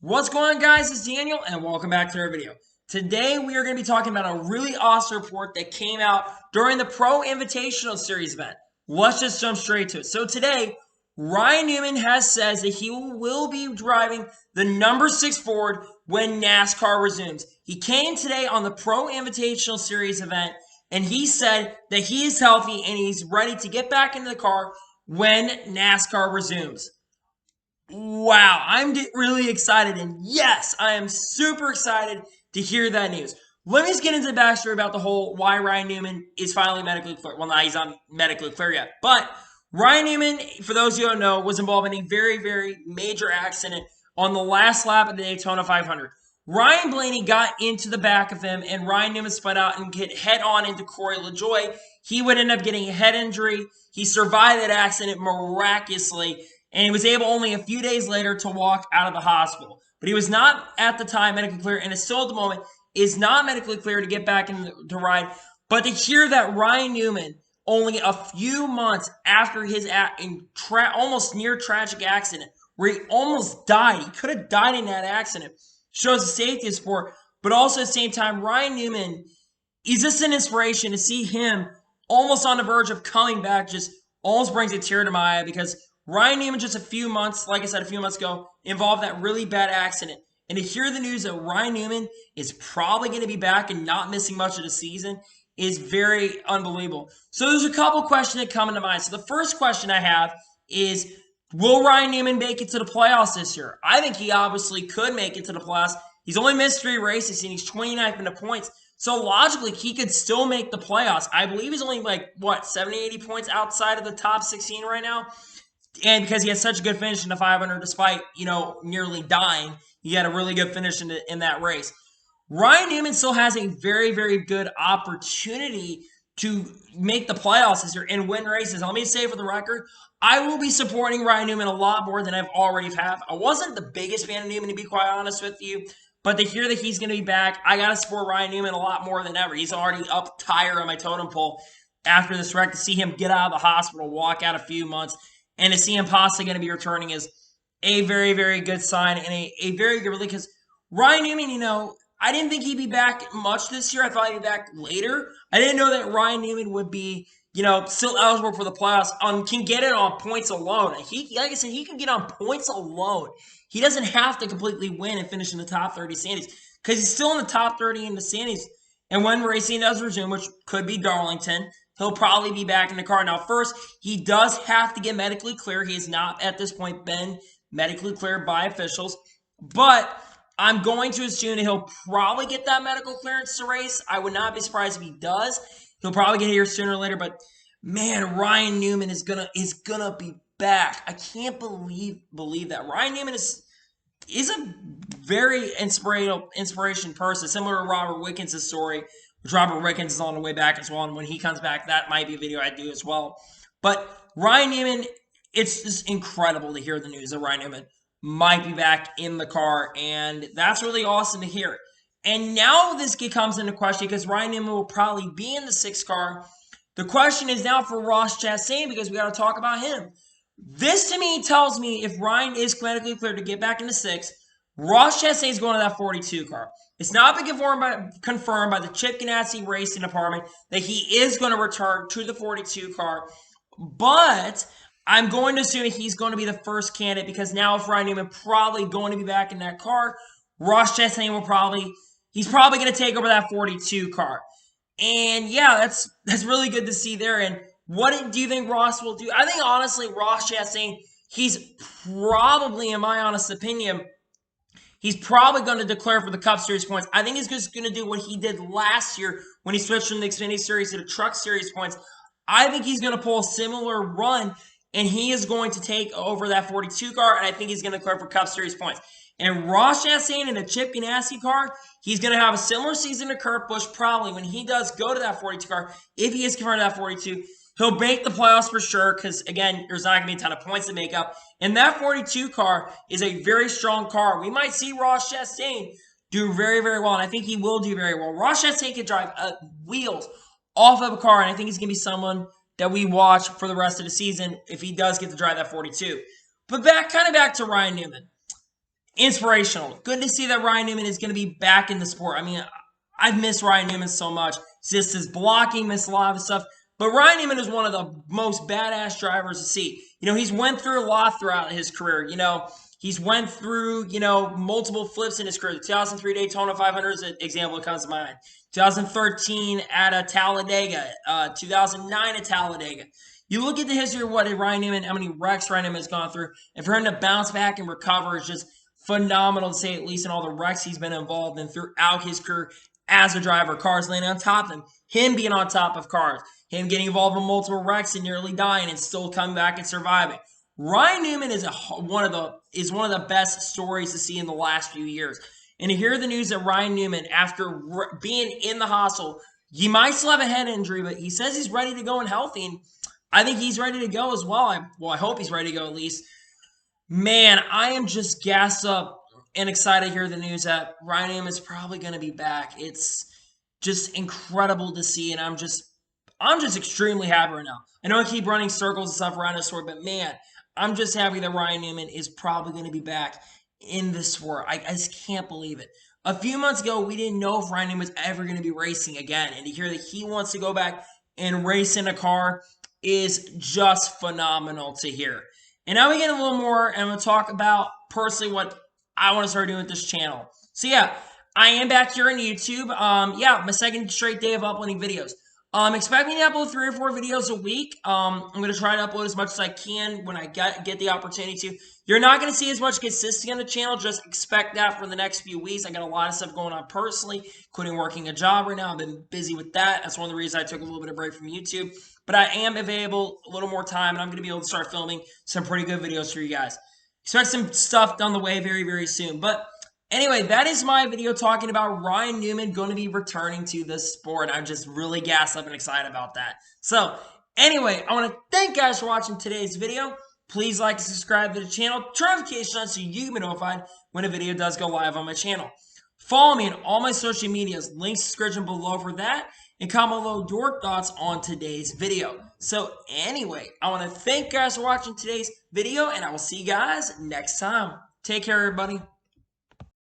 What's going on, guys? It's Daniel, and welcome back to our video. Today, we are going to be talking about a really awesome report that came out during the Pro Invitational Series event. Let's just jump straight to it. So today, Ryan Newman has says that he will be driving the number 6 Ford when NASCAR resumes. He came today on the Pro Invitational Series event, and he said that he is healthy and he's ready to get back into the car when NASCAR resumes. Wow, I'm really excited, and yes, I am super excited to hear that news. Let me just get into the backstory about the whole why Ryan Newman is finally medically clear. Well, not he's not medically clear yet, but Ryan Newman, for those of you who don't know, was involved in a very, very major accident on the last lap of the Daytona 500. Ryan Blaney got into the back of him, and Ryan Newman spun out and hit head-on into Corey LaJoie. He would end up getting a head injury. He survived that accident miraculously, and he was able only a few days later to walk out of the hospital. But he was not at the time medically clear, and is still at the moment is not medically clear to get back into ride. But to hear that Ryan Newman, only a few months after his almost near tragic accident, where he almost died, he could have died in that accident, shows the safety of sport. But also at the same time, Ryan Newman is just an inspiration. To see him almost on the verge of coming back just almost brings a tear to my eye, because Ryan Newman just a few months ago, involved that really bad accident. And to hear the news that Ryan Newman is probably going to be back and not missing much of the season is very unbelievable. So there's a couple questions that come into mind. So the first question I have is, will Ryan Newman make it to the playoffs this year? I think he obviously could make it to the playoffs. He's only missed 3 races, and he's 29th in the points. So logically, he could still make the playoffs. I believe he's only 70, 80 points outside of the top 16 right now. And because he had such a good finish in the 500, despite, nearly dying, he had a really good finish in that race. Ryan Newman still has a very, very good opportunity to make the playoffs this year and win races. Let me say for the record, I will be supporting Ryan Newman a lot more than I've already have. I wasn't the biggest fan of Newman, to be quite honest with you, but to hear that he's going to be back, I got to support Ryan Newman a lot more than ever. He's already up higher on my totem pole after this wreck. To see him get out of the hospital, walk out a few months, and to see him possibly going to be returning is a very, very good sign, and a very good relief, because Ryan Newman, I didn't think he'd be back much this year. I thought he'd be back later. I didn't know that Ryan Newman would be, still eligible for the playoffs. Can get it on points alone. Like I said, he can get on points alone. He doesn't have to completely win and finish in the top 30 standings, because he's still in the top 30 in the standings. And when racing does resume, which could be Darlington, he'll probably be back in the car. Now, first, he does have to get medically clear. He has not, at this point, been medically cleared by officials. But I'm going to assume that he'll probably get that medical clearance to race. I would not be surprised if he does. He'll probably get here sooner or later. But, man, Ryan Newman is gonna be back. I can't believe that. Ryan Newman is a very inspiration person, similar to Robert Wickens' story, which Robert Wickens is on the way back as well. And when he comes back, that might be a video I do as well. But Ryan Newman, it's just incredible to hear the news that Ryan Newman might be back in the car, and that's really awesome to hear. And now this comes into question, because Ryan Newman will probably be in the 6th car. The question is now for Ross Chastain, because we got to talk about him. This, to me, tells me if Ryan is medically cleared to get back into 6th, Ross Chastain is going to that 42 car. It's not been confirmed by the Chip Ganassi Racing Department that he is going to return to the 42 car, but I'm going to assume he's going to be the first candidate, because now if Ryan Newman probably going to be back in that car, Ross Chastain he's probably going to take over that 42 car. And yeah, that's really good to see there. And what do you think Ross will do? I think, honestly, Ross Chastain, he's probably, in my honest opinion, he's probably going to declare for the Cup Series points. I think he's just going to do what he did last year when he switched from the Xfinity Series to the Truck Series points. I think he's going to pull a similar run, and he is going to take over that 42 car, and I think he's going to declare for Cup Series points. And Ross Chastain in a Chip Ganassi car, he's going to have a similar season to Kurt Busch probably when he does go to that 42 car. If he is confirmed to that 42, he'll make the playoffs for sure, because, again, there's not going to be a ton of points to make up. And that 42 car is a very strong car. We might see Ross Chastain do very, very well, and I think he will do very well. Ross Chastain can drive wheels off of a car, and I think he's going to be someone that we watch for the rest of the season if he does get to drive that 42. But back to Ryan Newman. inspirational. Good to see that Ryan Newman is going to be back in the sport. I mean, I've missed Ryan Newman so much. Just his blocking, missed a lot of stuff. But Ryan Newman is one of the most badass drivers to see. He's went through a lot throughout his career. He's went through, multiple flips in his career. The 2003 Daytona 500 is an example that comes to mind. 2013 at Talladega. 2009 at Talladega. You look at the history of what Ryan Newman, how many wrecks Ryan Newman has gone through, and for him to bounce back and recover is just phenomenal, to say at least, in all the wrecks he's been involved in throughout his career as a driver. Cars landing on top of him being on top of cars, him getting involved in multiple wrecks and nearly dying and still coming back and surviving. Ryan Newman is one of the best stories to see in the last few years. And to hear the news that Ryan Newman, after being in the hospital, he might still have a head injury, but he says he's ready to go and healthy. And I think he's ready to go as well. I hope he's ready to go at least. Man, I am just gassed up and excited to hear the news that Ryan Newman is probably going to be back. It's just incredible to see, and I'm just extremely happy right now. I know I keep running circles and stuff around this sport, but man, I'm just happy that Ryan Newman is probably going to be back in this sport. I just can't believe it. A few months ago, we didn't know if Ryan Newman was ever going to be racing again, and to hear that he wants to go back and race in a car is just phenomenal to hear. And now we get a little more, and I'm going to talk about personally what I want to start doing with this channel. So yeah, I am back here on YouTube. My second straight day of uploading videos. Expect me to upload 3 or 4 videos a week. I'm going to try to upload as much as I can when I get the opportunity to. You're not going to see as much consistency on the channel. Just expect that for the next few weeks. I got a lot of stuff going on personally, including working a job right now. I've been busy with that. That's one of the reasons I took a little bit of break from YouTube. But I am available a little more time, and I'm going to be able to start filming some pretty good videos for you guys. Expect some stuff down the way very, very soon. But anyway, that is my video talking about Ryan Newman going to be returning to the sport. I'm just really gassed up and excited about that. So anyway, I want to thank you guys for watching today's video. Please like and subscribe to the channel. Turn notifications on so you can be notified when a video does go live on my channel. Follow me on all my social medias. Links in the description below for that. And comment below your thoughts on today's video. So anyway, I want to thank you guys for watching today's video, and I will see you guys next time. Take care, everybody.